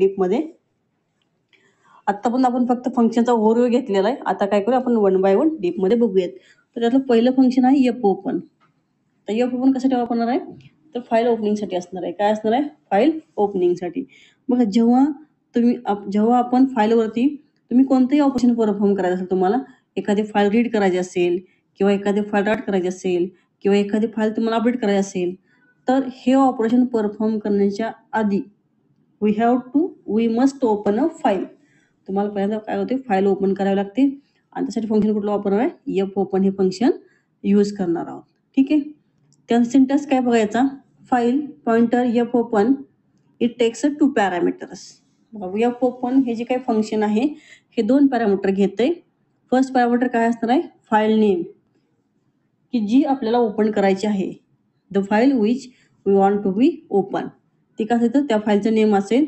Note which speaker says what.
Speaker 1: डीपमध्ये. आता पण आपण फक्त फंक्शनचा ओव्हरव्ह्यू घेतलेला आहे. आता काय करू आपण 1 बाय 1 डीपमध्ये बघूयात. तर त्यातलं पहिलं फंक्शन आहे एफ ओपन. तर एफ ओपन कशासाठी वापरणार आहे, तर फाईल ओपनिंगसाठी असणार आहे. काय असणार आहे, फाईल ओपनिंगसाठी. बघा जेव्हा आपण फाईलवरती तुम्ही कोणतंही ऑपरेशन परफॉर्म करायचं असेल, तुम्हाला एखादी फाईल रीड करायची असेल किंवा एखादी फाईल राईट करायची असेल किंवा एखादी फाईल तुम्हाला अपडेट करायची असेल, तर हे ऑपरेशन परफॉर्म करण्याच्या आधी we must open a file. तुम्हाला पहिल्यांदा काय होते, फाईल ओपन करावी लागते आणि त्यासाठी फंक्शन कुठलं वापरणार आहे, एफ ओपन हे फंक्शन यूज करणार आहोत. ठीक आहे. त्याचा सिंटॅक्स काय बघायचा, file pointer F open it takes 2 parameters. F open हे जे काही फंक्शन आहे हे 2 पॅरामीटर घेते. फर्स्ट पॅरामीटर काय असणार आहे, फाईल नेम, की जी आपल्याला ओपन करायची आहे, the file which we want to be open. ती काय असेल तर त्या फाईलचं नेम असेल.